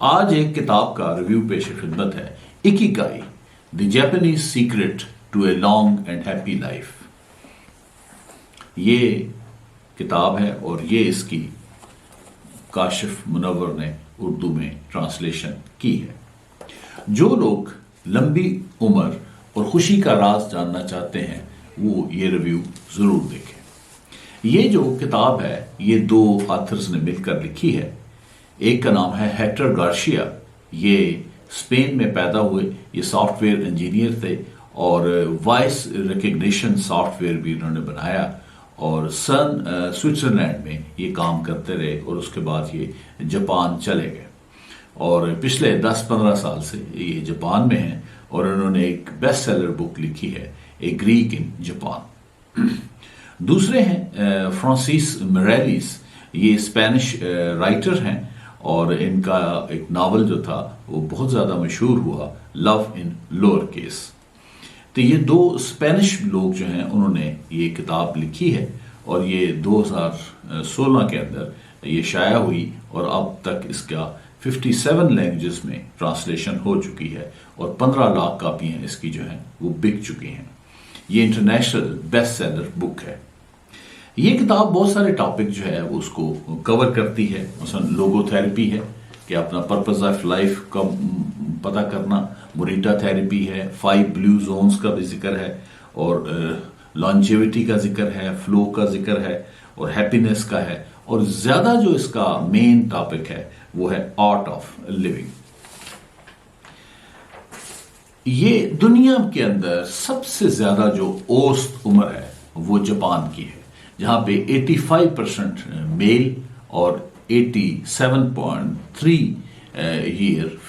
आज एक किताब का रिव्यू पेश खिदमत है, Ikigai, the Japanese secret to a long and happy life. ये किताब है और ये इसकी काशिफ मुनव्वर ने उर्दू में ट्रांसलेशन की है। जो लोग लंबी उम्र और खुशी का राज जानना चाहते हैं वो ये रिव्यू जरूर देखें। ये जो किताब है ये दो ऑथर्स ने मिलकर लिखी है। एक का नाम है हेक्टर गार्शिया, ये स्पेन में पैदा हुए, ये सॉफ्टवेयर इंजीनियर थे और वॉइस रिकग्निशन सॉफ्टवेयर भी उन्होंने बनाया और स्विट्जरलैंड में ये काम करते रहे और उसके बाद ये जापान चले गए और पिछले 10-15 साल से ये जापान में हैं और उन्होंने एक बेस्ट सेलर बुक लिखी है, ए ग्रीक इन जापान। दूसरे हैं फ्रांसिस मिरेलिस, ये स्पेनिश राइटर हैं और इनका एक नावल जो था वो बहुत ज़्यादा मशहूर हुआ, लव इन लोअर केस। तो ये दो स्पेनिश लोग जो हैं उन्होंने ये किताब लिखी है और ये 2016 के अंदर ये शाया हुई और अब तक इसका 57 लैंग्वेजेस में ट्रांसलेशन हो चुकी है और 15 लाख कापियाँ इसकी जो हैं वो बिक चुकी हैं। ये इंटरनेशनल बेस्ट सेलर बुक है। ये किताब बहुत सारे टॉपिक जो है वो उसको कवर करती है। मसलन लोगोथेरेपी है कि अपना पर्पस ऑफ लाइफ का पता करना, मोरिटा थेरेपी है, 5 ब्लू जोन्स का भी जिक्र है और लॉन्जेविटी का जिक्र है, फ्लो का जिक्र है और हैप्पीनेस का है और ज्यादा जो इसका मेन टॉपिक है वो है आर्ट ऑफ लिविंग। ये दुनिया के अंदर सबसे ज्यादा जो औसत उम्र है वो जापान की है, जहां पे 85% मेल और 87.3 ईयर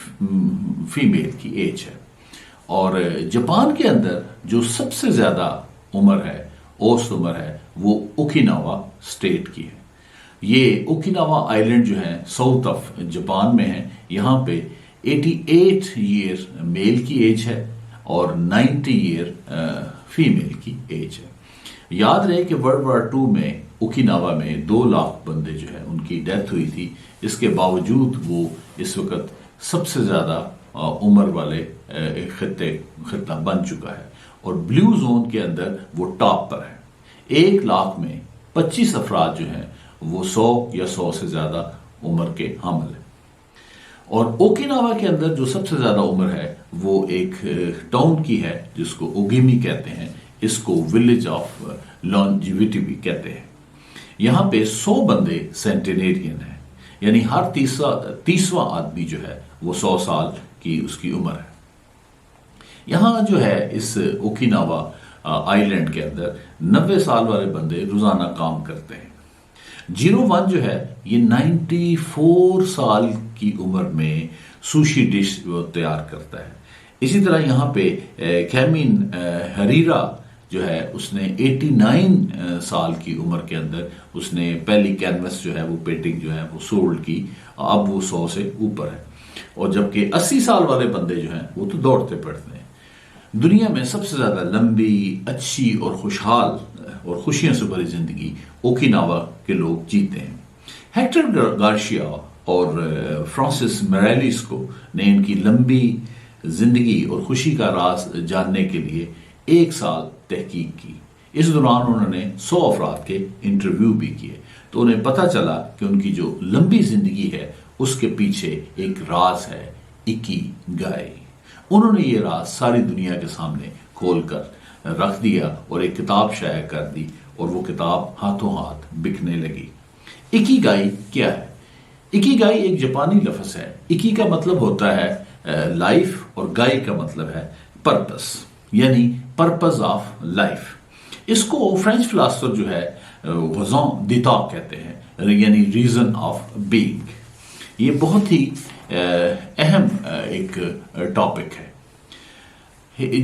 फीमेल की एज है। और जापान के अंदर जो सबसे ज्यादा उम्र है, औसत उम्र है, वो ओकिनावा स्टेट की है। ये ओकिनावा आइलैंड जो है साउथ ऑफ जापान में है। यहाँ पे 88 ईयर मेल की एज है और 90 ईयर फीमेल की एज है। याद रहे कि वर्ल्ड वॉर 2 में ओकिनावा में 2 लाख बंदे जो है उनकी डेथ हुई थी। इसके बावजूद वो इस वक्त सबसे ज्यादा उम्र वाले खित्ता बन चुका है और ब्लू जोन के अंदर वो टॉप पर है। 1 लाख में 25 अफराद जो हैं वो 100 या 100 से ज्यादा उम्र के हामिल है। और ओकिनावा के अंदर जो सबसे ज्यादा उम्र है वो एक टाउन की है जिसको ओगिमी कहते हैं। इसको विलेज ऑफ लॉन्जिविटी भी कहते हैं। यहां पे 100 बंदे सेंटेनेरियन है, यानी हर तीसवां आदमी जो है वो 100 साल की उसकी उम्र है। यहां जो है इस ओकिनावा आइलैंड के अंदर 90 साल वाले बंदे रोजाना काम करते हैं। 01 जो है ये 94 साल की उम्र में सुशी डिश तैयार करता है। इसी तरह यहाँ पे कैमिन हरीरा जो है उसने 89 साल की उम्र के अंदर उसने पहली कैनवस जो है वो पेंटिंग जो है वो सोल्ड की। अब वो 100 से ऊपर है। और जबकि 80 साल वाले बंदे जो हैं वो तो दौड़ते पड़ते हैं। दुनिया में सबसे ज्यादा लंबी, अच्छी और खुशहाल और खुशियों से भरी जिंदगी ओकिनावा के लोग जीते हैं। हेक्टर गार्शिया और फ्रांसिस मिरेलिस को ने इनकी लंबी जिंदगी और खुशी का राज जानने के लिए 1 साल तहकीक की। इस दौरान उन्होंने 100 अफराद के इंटरव्यू भी किए तो उन्हें पता चला कि उनकी जो लंबी जिंदगी है उसके पीछे एक राज है, इकिगाई। उन्होंने ये राज सारी दुनिया के सामने खोलकर रख दिया और एक किताब शाया कर दी और वो किताब हाथों हाथ बिकने लगी। इकिगाई क्या है? इकिगाई एक जापानी लफ्ज है। इकी का मतलब होता है लाइफ और गाई का मतलब है पर्पस, यानी पर्पस ऑफ लाइफ। इसको फ्रेंच फिलोसोफर जो है रज़न दिता कहते हैं, यानी रीजन ऑफ बीइंग। ये बहुत ही अहम एक टॉपिक है।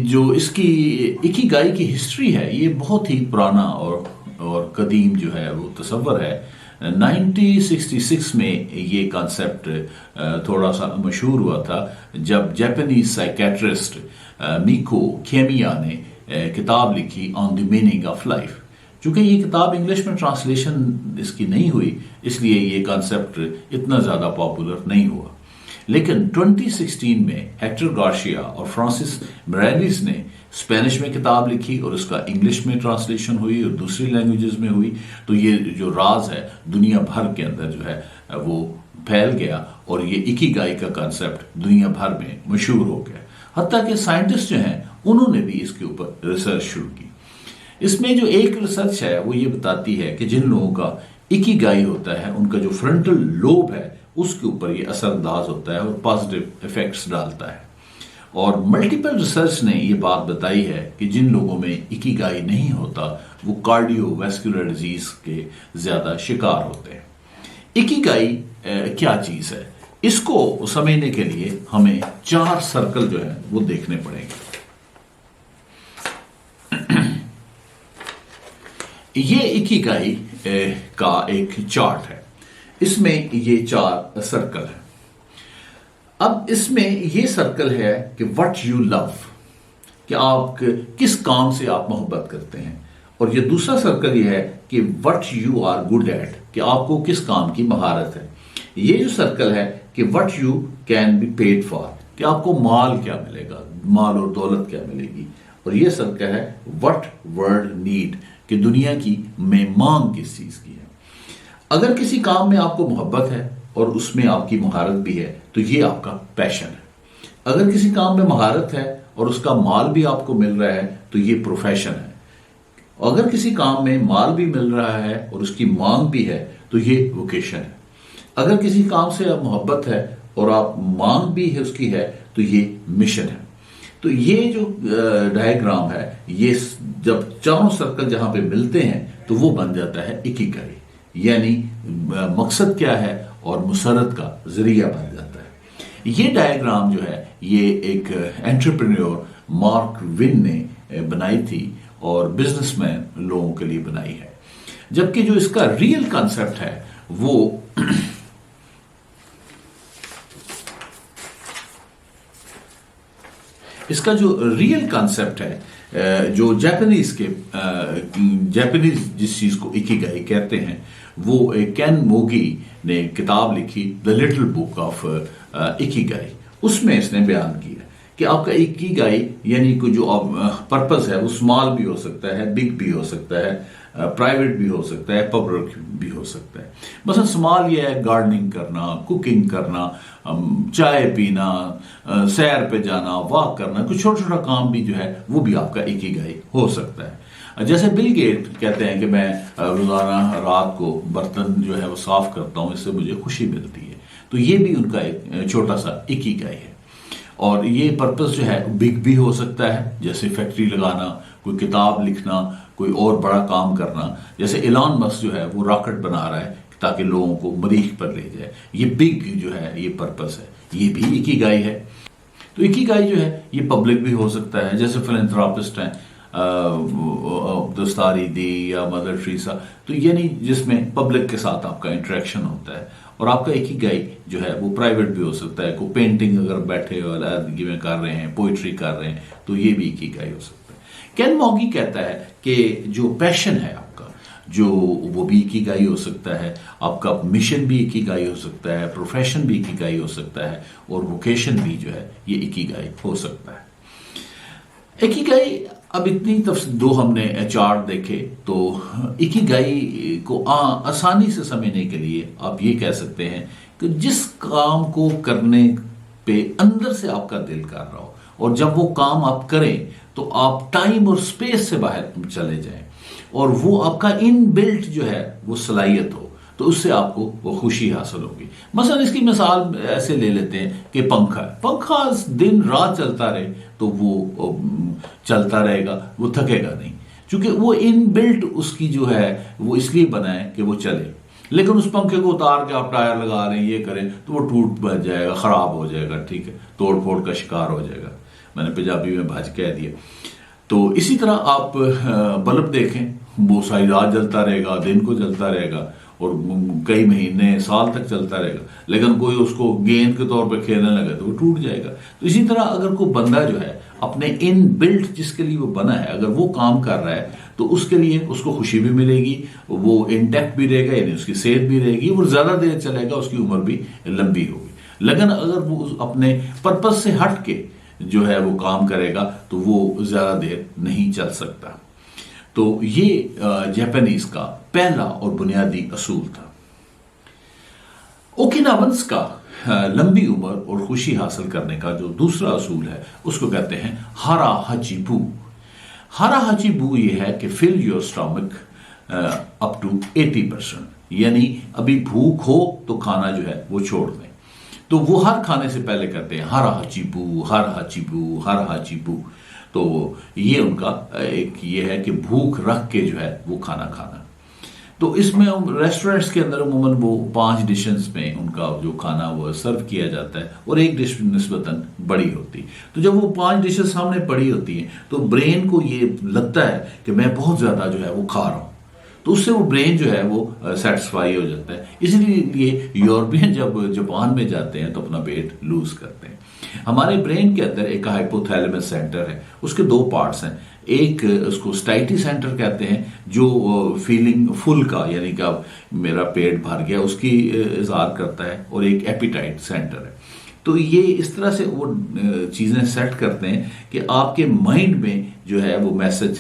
जो इसकी इकिगाई की हिस्ट्री है ये बहुत ही पुराना और कदीम जो है वो तस्वर है। 1966 में ये कॉन्सेप्ट थोड़ा सा मशहूर हुआ था जब जापानीज साइकेट्रिस्ट मिको केमिया ने किताब लिखी on the meaning of life. चूंकि ये किताब इंग्लिश में ट्रांसलेशन इसकी नहीं हुई इसलिए ये कॉन्सेप्ट इतना ज़्यादा पॉपुलर नहीं हुआ। लेकिन 2016 में हेक्टर गार्शिया और फ्रांसिस मिरालिस ने स्पेनिश में किताब लिखी और उसका इंग्लिश में ट्रांसलेशन हुई और दूसरी लैंग्वेजेस में हुई। तो ये जो राज है दुनिया भर के अंदर जो है वो फैल गया और ये इकिगाई का कंसेप्ट दुनिया भर में मशहूर हो गया। हत्ता कि साइंटिस्ट जो हैं उन्होंने भी इसके ऊपर रिसर्च शुरू की। इसमें जो एक रिसर्च है वो ये बताती है कि जिन लोगों का इकिगाई होता है उनका जो फ्रंटल लोब है उसके ऊपर ये असरअंदाज होता है और पॉजिटिव इफेक्ट्स डालता है। और मल्टीपल रिसर्च ने ये बात बताई है कि जिन लोगों में इकिगाई नहीं होता वो कार्डियोवैस्कुलर डिजीज के ज्यादा शिकार होते हैं। इकिगाई क्या चीज है, इसको समझने के लिए हमें 4 सर्कल जो है वो देखने पड़ेंगे। ये इकिगाई का एक चार्ट है, इसमें ये 4 सर्कल है। अब इसमें ये सर्कल है कि व्हाट यू लव, कि आप किस काम से आप मोहब्बत करते हैं, और ये दूसरा सर्कल ये है कि what you are good at, कि आपको किस काम की महारत है। ये जो सर्कल है कि what you can be paid for, कि आपको माल क्या मिलेगा, माल और दौलत क्या मिलेगी। और ये सर्कल है व्हाट वर्ल्ड नीड, कि दुनिया की में मांग किस चीज की है। अगर किसी काम में आपको मोहब्बत है और उसमें आपकी महारत भी है तो ये आपका पैशन है। अगर किसी काम में महारत है और उसका माल भी आपको मिल रहा है तो ये प्रोफेशन है। अगर किसी काम में माल भी मिल रहा है और उसकी मांग भी है तो ये वोकेशन है। अगर किसी काम से आप मोहब्बत है और आप मांग भी है उसकी है तो ये मिशन है। तो ये जो डायग्राम है, ये जब चारों सर्कल जहां पे मिलते हैं तो वो बन जाता है इकिगाई, यानी मकसद क्या है और मुसरत का जरिया बन जाता है। ये डायग्राम जो है ये एक एंटरप्रेन्योर मार्क विन ने बनाई थी और बिजनेसमैन लोगों के लिए बनाई है। जबकि जो इसका रियल कॉन्सेप्ट है वो इसका जो रियल कॉन्सेप्ट है, जो जापानीज जिस चीज को इकिगाई कहते हैं, वो केन मोगी ने किताब लिखी the little book of Ikigai. उसमें इसने बयान किया कि आपका इकिगाई यानी कि जो पर्पस है वो स्मॉल भी हो सकता है, बिग भी हो सकता है, प्राइवेट भी हो सकता है, पब्लिक भी हो सकता है। बस स्मॉल ये है गार्डनिंग करना, कुकिंग करना, चाय पीना, सैर पे जाना, वॉक करना, कुछ छोटा छोटा काम भी जो है वो भी आपका इकिगाई हो सकता है। जैसे बिल गेट कहते हैं कि मैं रोजाना रात को बर्तन जो है वो साफ करता हूं, इससे मुझे खुशी मिलती है। तो ये भी उनका एक छोटा सा इकिगाई है। और ये पर्पस जो है बिग भी हो सकता है, जैसे फैक्ट्री लगाना, कोई किताब लिखना, कोई और बड़ा काम करना। जैसे इलॉन मस्क जो है वो रॉकेट बना रहा है ताकि लोगों को मरीख पर ले जाए, ये बिग जो है ये पर्पस है, ये भी इकिगाई है। तो इकिगाई जो है ये पब्लिक भी हो सकता है, जैसे फिलैंथ्रोपिस्ट हैं दस्तारी दी या मदर टेरेसा, तो यानी जिसमें पब्लिक के साथ आपका इंटरेक्शन होता है। और आपका इकिगाई जो है वो प्राइवेट भी हो सकता है, कोई पेंटिंग अगर बैठे अलहदगी में कर रहे हैं, पोइट्री कर रहे हैं, तो ये भी इकिगाई हो सकता है। केन मोगी कहता है कि जो पैशन है आपका, जो वो भी इकिगाई हो सकता है, आपका मिशन भी इकिगाई हो सकता है, प्रोफेशन भी इकिगाई हो सकता है, और वोकेशन भी जो है ये इकिगाई हो सकता है। इकिगाई अब इतनी दो हमने चार्ट देखे, तो इकिगाई को आसानी से समझने के लिए आप ये कह सकते हैं कि जिस काम को करने पे अंदर से आपका दिल कर रहा हो, और जब वो काम आप करें तो आप टाइम और स्पेस से बाहर चले जाएं, और वो आपका इनबिल्ट जो है वो सलाहियत हो, तो उससे आपको वो खुशी हासिल होगी। मसलन इसकी मिसाल ऐसे ले लेते हैं कि पंखा दिन रात चलता रहे तो वो चलता रहेगा, वो थकेगा नहीं, क्योंकि वो इनबिल्ट उसकी जो है वो इसलिए बना है कि वो चले। लेकिन उस पंखे को उतार के आप टायर लगा रहे हैं, ये करें, तो वो टूट बच जाएगा, खराब हो जाएगा, ठीक है, तोड़ फोड़ का शिकार हो जाएगा। मैंने पंजाबी में भाज कह दिया। तो इसी तरह आप बल्ब देखें, वो सारी रात जलता रहेगा, दिन को जलता रहेगा, और कई महीने साल तक चलता रहेगा, लेकिन कोई उसको गेंद के तौर पे खेलने लगे तो वो टूट जाएगा। तो इसी तरह अगर कोई बंदा जो है अपने इन बिल्ट जिसके लिए वो बना है, अगर वो काम कर रहा है तो उसके लिए उसको खुशी भी मिलेगी, वो इंटैक्ट भी रहेगा, यानी उसकी सेहत भी रहेगी, वो ज्यादा देर चलेगा, उसकी उम्र भी लंबी होगी। लेकिन अगर वो अपने पर्पस से हट के जो है वो काम करेगा तो वो ज्यादा देर नहीं चल सकता। तो ये जापानीज का पहला और बुनियादी असूल था। ओकिनावंस का लंबी उम्र और खुशी हासिल करने का जो दूसरा असूल है उसको कहते हैं हारा हाचिबू। हारा हाचिबू ये है कि fill your stomach up to 80%, यानी अभी भूख हो तो खाना जो है वो छोड़ दें। तो वो हर खाने से पहले करते हैं हारा हाचिबू, हारा हाचिबू, हारा हाचिबू। तो ये उनका एक ये है कि भूख रख के जो है वो खाना खाना। तो इसमें रेस्टोरेंट्स के अंदर अमूमन वो 5 डिशेस में उनका जो खाना वो सर्व किया जाता है और एक डिश निस्बतन बड़ी होती। तो जब वो 5 डिशेस सामने पड़ी होती हैं तो ब्रेन को ये लगता है कि मैं बहुत ज्यादा जो है वो खा रहा हूं, तो उससे वो ब्रेन जो है वो सेटिस्फाई हो जाता है। इसीलिए यूरोपियन जब जापान में जाते हैं तो अपना वेट लूज करते हैं। हमारे ब्रेन के अंदर एक हाइपोथैलेमस सेंटर है, उसके 2 पार्ट्स हैं। एक उसको स्टाइटी सेंटर कहते हैं जो फीलिंग फुल का, यानी कि अब मेरा पेट भर गया उसकी इजहार करता है, और एक एपिटाइट सेंटर है। तो ये इस तरह से वो चीजें सेट करते हैं कि आपके माइंड में जो है वो मैसेज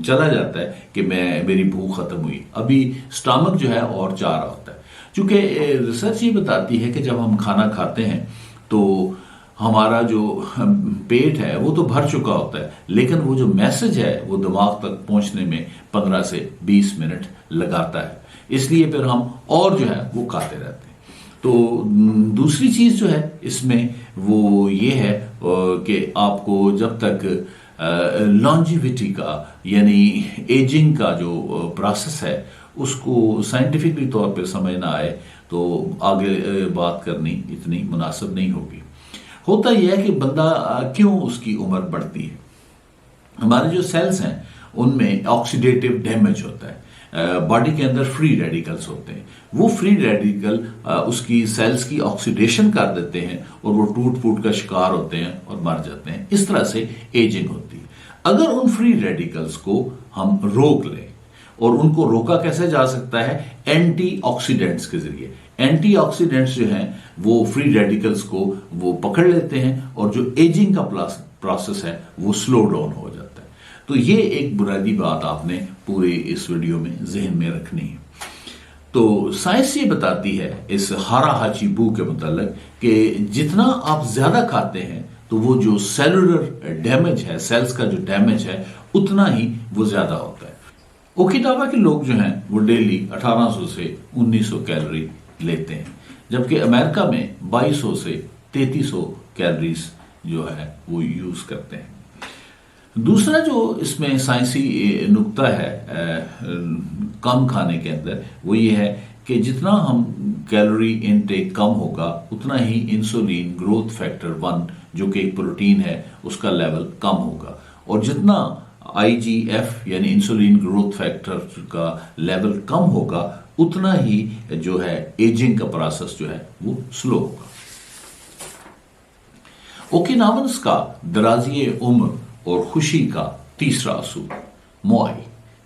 चला जाता है कि मेरी भूख खत्म हुई, अभी स्टमक जो है और चाह रहा होता है। चूंकि रिसर्च ये बताती है कि जब हम खाना खाते हैं तो हमारा जो पेट है वो तो भर चुका होता है, लेकिन वो जो मैसेज है वो दिमाग तक पहुंचने में 15 से 20 मिनट लगाता है, इसलिए फिर हम और जो है वो खाते रहते हैं। तो दूसरी चीज जो है इसमें वो ये है कि आपको जब तक लॉन्जिविटी का यानी एजिंग का जो प्रोसेस है उसको साइंटिफिकली तौर पे समझ ना आए तो आगे बात करनी इतनी मुनासिब नहीं होगी। होता यह है कि बंदा क्यों उसकी उम्र बढ़ती है। हमारे जो सेल्स हैं उनमें ऑक्सीडेटिव डैमेज होता है, बॉडी के अंदर फ्री रेडिकल्स होते हैं, वो फ्री रेडिकल उसकी सेल्स की ऑक्सीडेशन कर देते हैं और वो टूट फूट का शिकार होते हैं और मर जाते हैं। इस तरह से एजिंग होती है। अगर उन फ्री रेडिकल्स को हम रोक लें, और उनको रोका कैसे जा सकता है, एंटीऑक्सीडेंट्स के जरिए। एंटीऑक्सीडेंट्स जो हैं वो फ्री रेडिकल्स को वो पकड़ लेते हैं और जो एजिंग का प्रोसेस है वो स्लो डाउन हो जाता है। तो ये एक बुनियादी बात आपने पूरे इस वीडियो में जहन में रखनी है। तो साइंस ये बताती है इस हारा हाचिबू के मुतालिक कि जितना आप ज्यादा खाते हैं तो वो जो सेलुलर डैमेज है, सेल्स का जो डैमेज है, उतना ही वो ज्यादा होता है। ओकिनावा के लोग जो हैं वो डेली 1800 से 1900 कैलोरी लेते हैं, जबकि अमेरिका में 2200 से 3300 कैलोरीज जो है वो यूज करते हैं। दूसरा जो इसमें साइंसी नुक्ता है कम खाने के अंदर वो ये है कि जितना हम कैलोरी इनटेक कम होगा उतना ही इंसुलिन ग्रोथ फैक्टर 1 जो कि एक प्रोटीन है उसका लेवल कम होगा, और जितना IGF यानी इंसुलिन ग्रोथ फैक्टर का लेवल कम होगा उतना ही जो है एजिंग का प्रोसेस जो है वो स्लो होगा। ओकिनावंस का दराजिए उम्र और खुशी का तीसरा असूल मोआई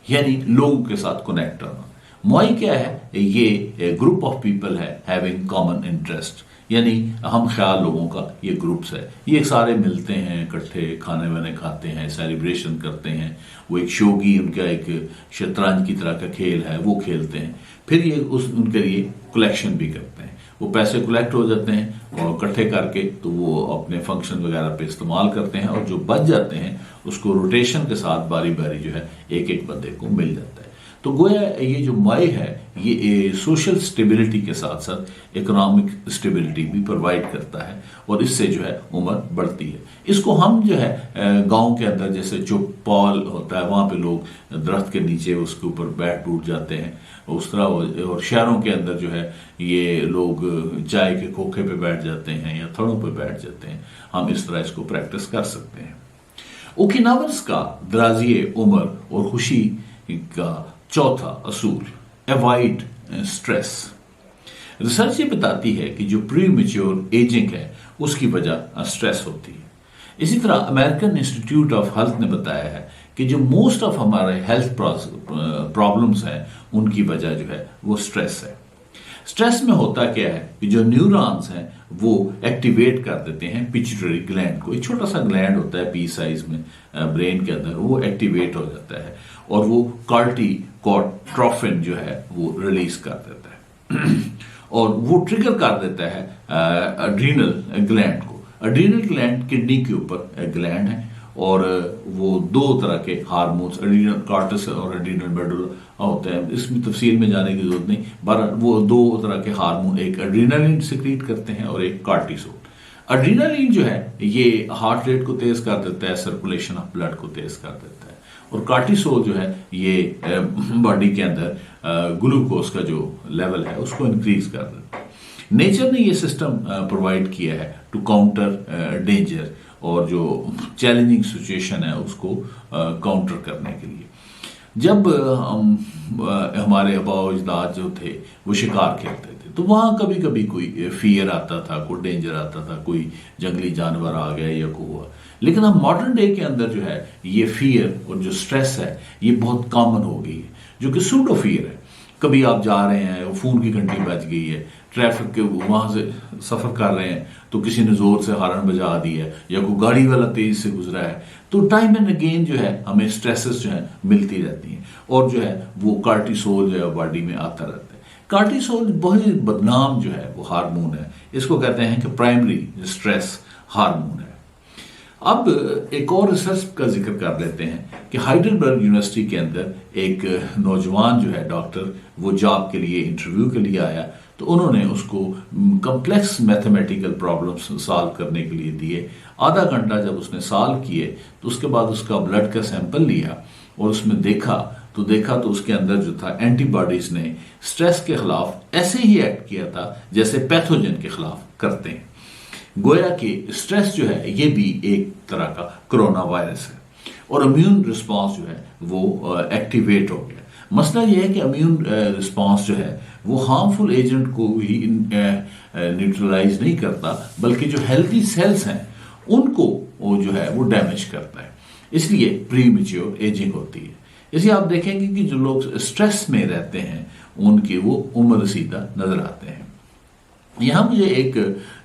यानी लोगों के साथ कनेक्ट करना। मोआई क्या है, ये ग्रुप ऑफ पीपल है हैविंग कॉमन इंटरेस्ट, यानी हम ख्याल लोगों का ये ग्रुप्स है, ये सारे मिलते हैं, इकट्ठे खाने वाने खाते हैं, सेलिब्रेशन करते हैं। वो एक शोगी उनका एक शतरंज की तरह का खेल है वो खेलते हैं, फिर ये उनके लिए कलेक्शन भी करते हैं। वो पैसे कलेक्ट हो जाते हैं और इकट्ठे करके तो वो अपने फंक्शन वगैरह पे इस्तेमाल करते हैं, और जो बच जाते हैं उसको रोटेशन के साथ बारी बारी जो है एक एक बंदे को मिल जाता है। तो गोया ये जो मोआई है ये सोशल स्टेबिलिटी के साथ साथ इकोनॉमिक स्टेबिलिटी भी प्रोवाइड करता है, और इससे जो है उम्र बढ़ती है। इसको हम जो है गांव के अंदर जैसे जो पॉल होता है वहां पे लोग दरख्त के नीचे उसके ऊपर बैठ टूट जाते हैं उस तरह, और शहरों के अंदर जो है ये लोग चाय के खोखे पे बैठ जाते हैं या थड़ों पे बैठ जाते हैं। हम इस तरह इसको प्रैक्टिस कर सकते हैं। ओकिनावर्स का दराजिए उम्र और खुशी का चौथा असूल अवॉइड स्ट्रेस। रिसर्च ये बताती है कि जो प्री मैच्योर एजिंग है उसकी वजह स्ट्रेस होती है। इसी तरह अमेरिकन इंस्टीट्यूट ऑफ हेल्थ ने बताया है कि जो मोस्ट ऑफ हमारे हेल्थ प्रॉब्लम्स हैं उनकी वजह जो है वो स्ट्रेस है। स्ट्रेस में होता क्या है कि जो न्यूरॉन्स हैं वो एक्टिवेट कर देते हैं पिट्यूटरी ग्लैंड को। एक छोटा सा ग्लैंड होता है पी साइज में ब्रेन के अंदर, वो एक्टिवेट हो जाता है और वो कॉर्टिकोट्रोफिन जो है वो रिलीज कर देता है और वो ट्रिगर कर देता है एड्रीनल ग्लैंड को। एड्रीनल ग्लैंड किडनी के ऊपर ग्लैंड है और वो दो तरह के हार्मोन्स एड्रीनल कार्टिसोल और एड्रीनल मेडुला होते हैं, इसमें तफसील में जाने की जरूरत नहीं, पर वो दो तरह के हार्मोन एक एड्रीनलिन सिक्रीट करते हैं और एक कार्टिसोल। एड्रीनलिन जो है ये हार्ट रेट को तेज कर देता है, सर्कुलेशन ऑफ ब्लड को तेज कर देता है, और कार्टिसोल जो है ये बॉडी के अंदर ग्लूकोज का जो लेवल है उसको इंक्रीज कर देता है। नेचर ने ये सिस्टम प्रोवाइड किया है टू काउंटर डेंजर और जो चैलेंजिंग सिचुएशन है उसको काउंटर करने के लिए। जब हमारे आबाओ अजदाद जो थे वो शिकार खेलते थे तो वहाँ कभी कभी कोई फियर आता था, कोई डेंजर आता था, कोई जंगली जानवर आ गया या कोई हुआ। लेकिन अब मॉडर्न डे के अंदर जो है ये फियर और जो स्ट्रेस है ये बहुत कॉमन हो गई है, जो कि सूडो फियर है। कभी आप जा रहे हैं, फोन की घंटी बज गई है, ट्रैफिक के वहां से सफर कर रहे हैं तो किसी ने जोर से हॉर्न बजा दिया है या कोई गाड़ी वाला तेज से गुजरा है, तो टाइम एंड अगेन जो है हमें स्ट्रेसेस जो है मिलती रहती हैं और जो है वो कार्टिसोल जो है बॉडी में आता रहता है। कार्टिसोल बहुत ही बदनाम जो है वो हार्मोन है, इसको कहते हैं कि प्राइमरी स्ट्रेस हार्मोन है। अब एक और रिसर्च का जिक्र कर लेते हैं कि हाइडेलबर्ग यूनिवर्सिटी के अंदर एक नौजवान जो है डॉक्टर, वो जॉब के लिए इंटरव्यू के लिए आया, तो उन्होंने उसको कॉम्प्लेक्स मैथमेटिकल प्रॉब्लम्स सॉल्व करने के लिए दिए। आधा घंटा जब उसने सॉल्व किए तो उसके बाद उसका ब्लड का सैंपल लिया और उसमें देखा तो उसके अंदर जो था एंटीबॉडीज ने स्ट्रेस के खिलाफ ऐसे ही एक्ट किया था जैसे पैथोजन के खिलाफ करते हैं। गोया कि स्ट्रेस जो है ये भी एक तरह का कोरोना वायरस है और इम्यून रिस्पांस जो है वो एक्टिवेट हो गया। मसला ये है कि इम्यून रिस्पांस जो है वो हार्मफुल एजेंट को ही न्यूट्रलाइज नहीं करता, बल्कि जो हेल्थी सेल्स हैं उनको वो जो है वो डैमेज करता है, इसलिए प्री मैच्योर एजिंग होती है। इसलिए आप देखेंगे कि जो लोग स्ट्रेस में रहते हैं उनकी वो उम्र सीधा नजर आते हैं। यहां मुझे एक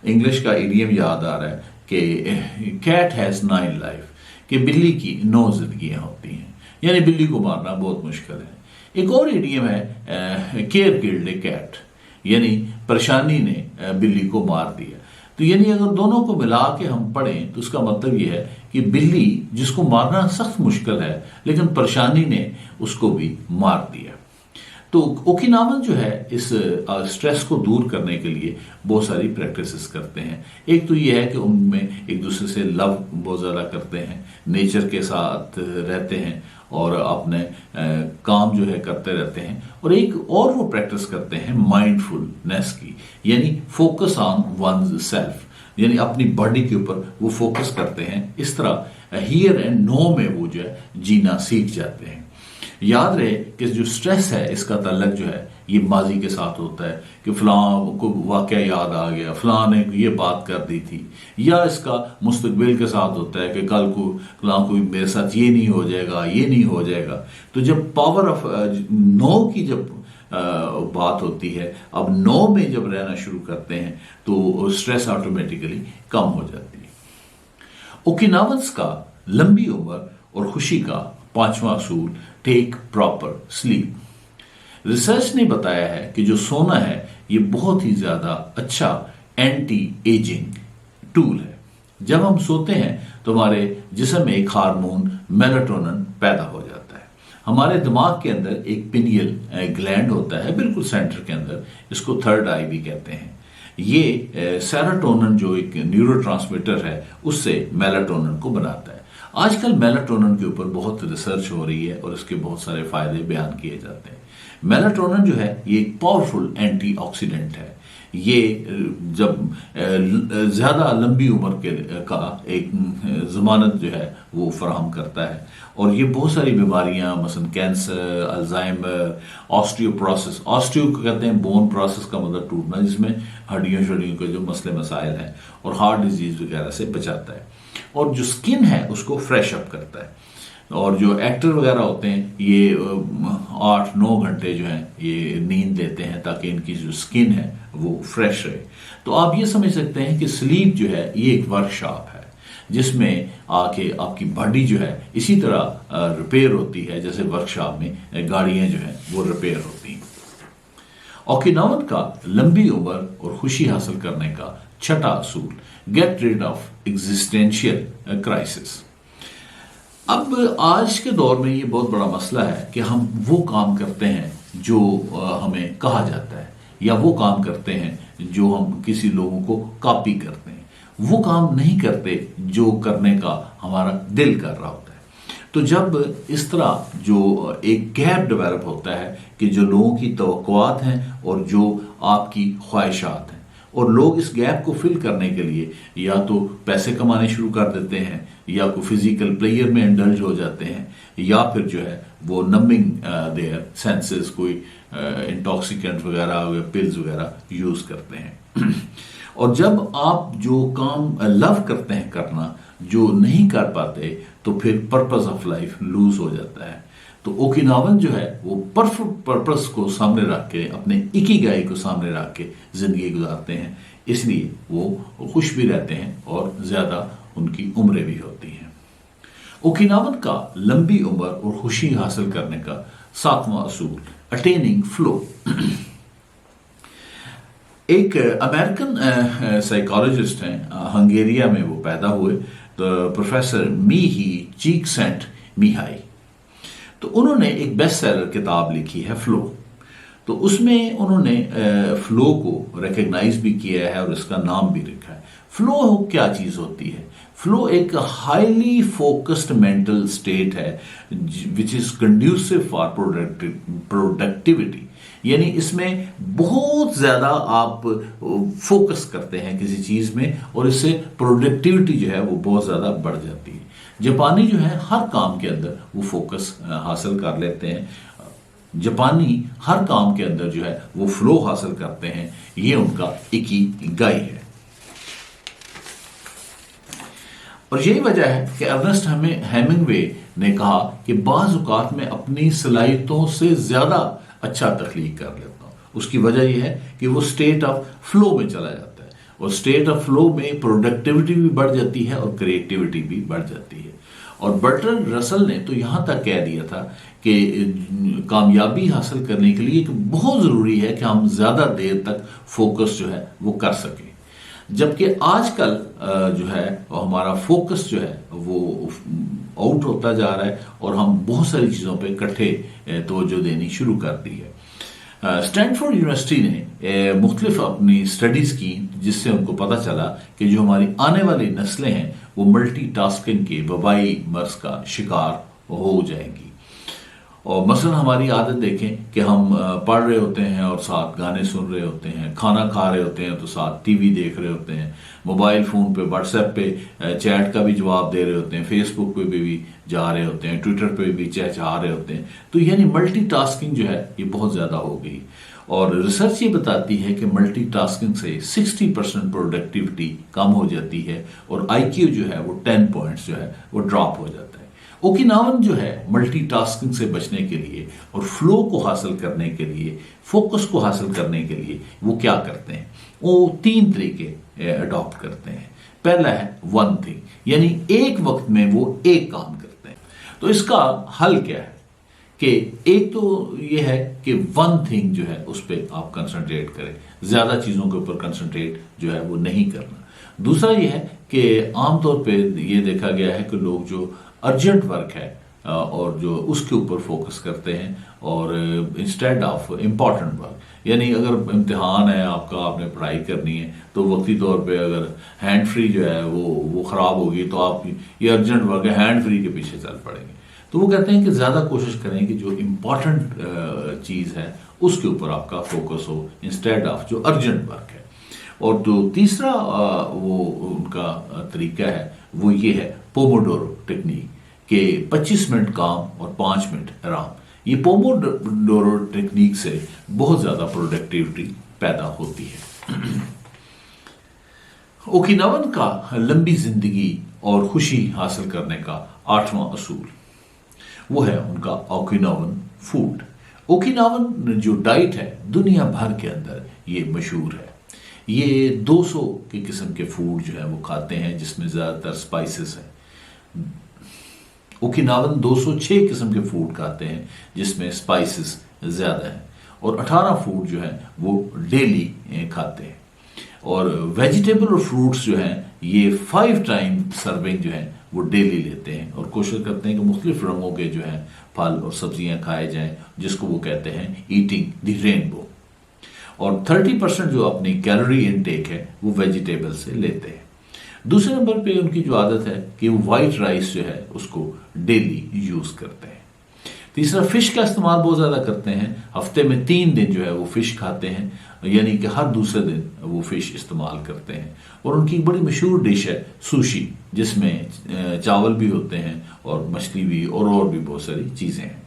इंग्लिश का इडियम याद आ रहा है कि कैट हैज 9 लाइफ, कि बिल्ली की 9 जिंदगियां होती हैं, यानी बिल्ली को मारना बहुत मुश्किल है। एक और इडियम है केयर किल्ड ए कैट, यानी परेशानी ने बिल्ली को मार दिया। तो यानी अगर दोनों को मिला के हम पढ़ें तो उसका मतलब यह है कि बिल्ली जिसको मारना सख्त मुश्किल है लेकिन परेशानी ने उसको भी मार दिया। तो ओकिनावन जो है इस स्ट्रेस को दूर करने के लिए बहुत सारी प्रैक्टिसेस करते हैं। एक तो ये है कि उनमें एक दूसरे से लव बहुत ज़्यादा करते हैं, नेचर के साथ रहते हैं और अपने काम जो है करते रहते हैं। और एक और वो प्रैक्टिस करते हैं माइंडफुलनेस की, यानी फोकस ऑन वन्स सेल्फ, यानी अपनी बॉडी के ऊपर वो फोकस करते हैं। इस तरह हियर एंड नो में वो जो है जीना सीख जाते हैं। याद रहे कि जो स्ट्रेस है इसका ताल्लुक जो है ये माजी के साथ होता है कि फलां को वाकया याद आ गया, फलां ने ये बात कर दी थी, या इसका मुस्तकबिल के साथ होता है कि कल को फलां कोई मेरे साथ ये नहीं हो जाएगा, ये नहीं हो जाएगा। तो जब पावर ऑफ नो की जब बात होती है, अब नो में जब रहना शुरू करते हैं तो स्ट्रेस ऑटोमेटिकली कम हो जाती है। ओकिनावंस का लंबी उम्र और खुशी का 5वां असूल, टेक प्रॉपर स्लीप। रिसर्च ने बताया है कि जो सोना है ये बहुत ही ज्यादा अच्छा एंटी एजिंग टूल है। जब हम सोते हैं तो हमारे जिस्म में एक हार्मोन मेलाटोनिन पैदा हो जाता है। हमारे दिमाग के अंदर एक पिनियल ग्लैंड होता है बिल्कुल सेंटर के अंदर, इसको थर्ड आई भी कहते हैं। ये सेरोटोनिन जो एक न्यूरोट्रांसमीटर है उससे मेलाटोनिन को बनाता है। आजकल मेलाटोनिन के ऊपर बहुत रिसर्च हो रही है और इसके बहुत सारे फायदे बयान किए जाते हैं। मेलाटोनिन जो है ये एक पावरफुल एंटीऑक्सीडेंट है। ये जब ज्यादा लंबी उम्र के का एक जमानत जो है वो फराहम करता है और ये बहुत सारी बीमारियां मसलन कैंसर, अल्जाइमर, ऑस्टियोप्रोसिस, ऑस्टियो को कहते हैं बोन प्रोसेस का मतलब टूटना, जिसमें हड्डियों शड्डियों के जो मसले मसाइल हैं, और हार्ट डिजीज वगैरह से बचाता है। और जो स्किन है उसको फ्रेश अप करता है। और जो एक्टर वगैरह होते हैं ये 8-9 घंटे जो है ये नींद लेते हैं ताकि इनकी जो स्किन है वो फ्रेश रहे। तो आप ये समझ सकते हैं कि स्लीप जो है ये एक वर्कशॉप है जिसमें आके आपकी बॉडी जो है इसी तरह रिपेयर होती है जैसे वर्कशॉप में गाड़ियां जो है वो रिपेयर होती हैं। ओकिनावन का लंबी उम्र और खुशी हासिल करने का छठा असूल, get rid of existential crisis. अब आज के दौर में ये बहुत बड़ा मसला है कि हम वो काम करते हैं जो हमें कहा जाता है या वो काम करते हैं जो हम किसी लोगों को कॉपी करते हैं, वो काम नहीं करते जो करने का हमारा दिल कर रहा होता है। तो जब इस तरह जो एक गैप डेवलप होता है कि जो लोगों की तवक्कुआत हैं और जो आपकी ख्वाहिशात हैं, और लोग इस गैप को फिल करने के लिए या तो पैसे कमाने शुरू कर देते हैं या कोई फिजिकल प्लेयर में इंडल्ज हो जाते हैं या फिर जो है वो नमिंग देयर सेंसेस कोई इंटॉक्सिकेंट वगैरह या पिल्स वगैरह यूज करते हैं। और जब आप जो काम लव करते हैं करना जो नहीं कर पाते तो फिर पर्पस ऑफ लाइफ लूज हो जाता है। तो ओकिनावन जो है वो परफेक्ट पर्पस को सामने रख के अपने इकिगाई को सामने रख के जिंदगी गुजारते हैं, इसलिए वो खुश भी रहते हैं और ज्यादा उनकी उम्रें भी होती हैं। ओकिनावन का लंबी उम्र और खुशी हासिल करने का सातवां असूल, अटेनिंग फ्लो। एक अमेरिकन साइकोलॉजिस्ट हैं, हंगेरिया में वो पैदा हुए, तो प्रोफेसर मीही चीक्सेंटमिहाई। तो उन्होंने एक बेस्ट सेलर किताब लिखी है फ्लो। तो उसमें उन्होंने फ्लो को रिकग्नाइज भी किया है और इसका नाम भी रखा है। फ्लो क्या चीज होती है? फ्लो एक हाईली फोकस्ड मेंटल स्टेट है which is conducive for productivity, यानी इसमें बहुत ज्यादा आप फोकस करते हैं किसी चीज में और इससे प्रोडक्टिविटी जो है वो बहुत ज्यादा बढ़ जाती है। जापानी जो है हर काम के अंदर वो फोकस हासिल कर लेते हैं, जापानी हर काम के अंदर जो है वो फ्लो हासिल करते हैं, ये उनका इकिगाई है। और यही वजह है कि अर्नेस्ट हेमिंगवे ने कहा कि बाज़ औक़ात में अपनी सलाहियतों से ज्यादा अच्छा तख्लीक कर लेता हूं। उसकी वजह यह है कि वो स्टेट ऑफ फ्लो में चला जाता है और स्टेट ऑफ फ्लो में प्रोडक्टिविटी भी बढ़ जाती है और क्रिएटिविटी भी बढ़ जाती है। और बर्ट्रैंड रसल ने तो यहां तक कह दिया था कि कामयाबी हासिल करने के लिए बहुत जरूरी है कि हम ज्यादा देर तक फोकस जो है वो कर सकें, जबकि आजकल जो है हमारा फोकस जो है वो आउट होता जा रहा है और हम बहुत सारी चीज़ों पे इकट्ठे तवज्जो देनी शुरू कर दी है। स्टैनफोर्ड यूनिवर्सिटी ने मुख्तलिफ अपनी स्टडीज़ की जिससे उनको पता चला कि जो हमारी आने वाली नस्लें हैं वो मल्टीटास्किंग के वबाई मर्ज का शिकार हो जाएंगी। और मसलन हमारी आदत देखें कि हम पढ़ रहे होते हैं और साथ गाने सुन रहे होते हैं, खाना खा रहे होते हैं तो साथ टीवी देख रहे होते हैं, मोबाइल फ़ोन पे व्हाट्सएप पे चैट का भी जवाब दे रहे होते हैं, फेसबुक पे भी जा रहे होते हैं, ट्विटर पे भी चहचहा रहे होते हैं। तो यानी मल्टीटास्किंग जो है ये बहुत ज़्यादा हो गई और रिसर्च ये बताती है कि मल्टीटास्किंग से 60% प्रोडक्टिविटी कम हो जाती है और IQ जो है वो 10 पॉइंट्स जो है वो ड्रॉप हो जाता है। ओकिनावन जो है मल्टीटास्किंग से बचने के लिए और फ्लो को हासिल करने के लिए, फोकस को हासिल करने के लिए वो क्या करते हैं? वो 3 तरीके अडॉप्ट करते हैं। पहला है वन थिंग, यानी एक वक्त में वो एक काम करते हैं। तो इसका हल क्या है कि एक तो ये है कि वन थिंग जो है उस पर आप कंसंट्रेट करें, ज्यादा चीजों के ऊपर कंसंट्रेट जो है वो नहीं करना। दूसरा ये है कि आमतौर पे ये देखा गया है कि लोग जो अर्जेंट वर्क है और जो उसके ऊपर फोकस करते हैं और इंस्टेड ऑफ इम्पॉर्टेंट वर्क, यानी अगर इम्तिहान है आपका, आपने पढ़ाई करनी है तो वक्ती तौर पे अगर हैंड फ्री जो है वो ख़राब होगी तो आप ये अर्जेंट वर्क है हैंड फ्री के पीछे चल पड़ेंगे। तो वो कहते हैं कि ज़्यादा कोशिश करें कि जो इम्पॉर्टेंट चीज़ है उसके ऊपर आपका फोकस हो इंस्टेड ऑफ जो अर्जेंट वर्क है। और जो तीसरा वो उनका तरीका है वो ये है पोमोडोरो टेक्निक के 25 मिनट काम और 5 मिनट आराम। ये पोमोडोरो टेक्निक से बहुत ज्यादा प्रोडक्टिविटी पैदा होती है। ओकिनावन का लंबी जिंदगी और खुशी हासिल करने का 8वां असूल, वो है उनका ओकिनावन फूड। ओकिनावन जो डाइट है दुनिया भर के अंदर ये मशहूर है। ये 200 के किस्म के फूड जो है वो खाते हैं जिसमें ज़्यादातर स्पाइसेस हैं। ओकिनावन 206 किस्म के फूड खाते हैं जिसमें स्पाइसेस ज़्यादा हैं, और 18 फूड जो है वो डेली खाते हैं। और वेजिटेबल और फ्रूट्स जो हैं ये 5 टाइम सर्विंग जो है वो डेली लेते हैं, और कोशिश करते हैं कि मुख्तलिफ रंगों के जो हैं फल और सब्जियां खाए जाएं, जिसको वो कहते हैं ईटिंग द रेनबो। और 30% जो अपनी कैलोरी इनटेक है वो वेजिटेबल से लेते हैं। दूसरे नंबर पे उनकी जो आदत है कि वो वाइट राइस जो है उसको डेली यूज करते हैं। तीसरा, फिश का इस्तेमाल बहुत ज्यादा करते हैं। हफ्ते में 3 दिन जो है वो फिश खाते हैं, यानी कि हर दूसरे दिन वो फिश इस्तेमाल करते हैं। और उनकी बड़ी मशहूर डिश है सुशी, जिसमें चावल भी होते हैं और मछली भी और भी बहुत सारी चीजें हैं।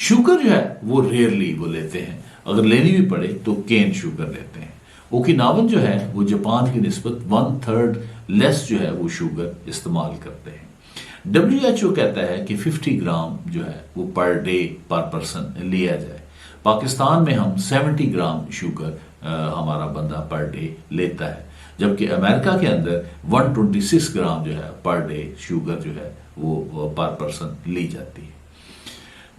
शुगर जो है वो रेयरली वो लेते हैं, अगर लेनी भी पड़े तो केन शुगर लेते हैं। ओकिनावन जो है वो जापान की निस्बत 1/3 लेस जो है वो शुगर इस्तेमाल करते हैं। WHO कहता है कि 50 ग्राम जो है वो पर डे पर पर्सन लिया जाए। पाकिस्तान में हम 70 ग्राम शुगर हमारा बंदा पर डे लेता है, जबकि अमेरिका के अंदर 126 ग्राम जो है पर डे शुगर जो है वो पर पर्सन ली जाती है।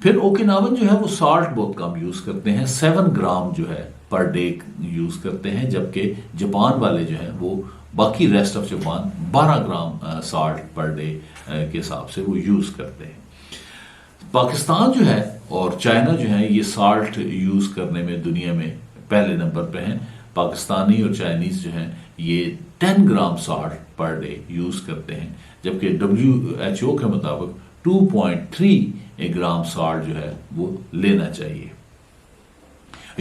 फिर ओकिनावन जो है वो साल्ट बहुत कम यूज करते हैं, 7 ग्राम जो है पर डे यूज करते हैं, जबकि जापान वाले जो है वो बाकी rest of Japan 12 gram salt per day के हिसाब से वो यूज करते हैं। पाकिस्तान जो है और चाइना जो है ये साल्ट यूज करने में दुनिया में पहले नंबर पे हैं। पाकिस्तानी और चाइनीज जो हैं ये 10 ग्राम साल्ट पर डे यूज करते हैं, जबकि WHO के मुताबिक 2.3 ग्राम साल्ट जो है वो लेना चाहिए।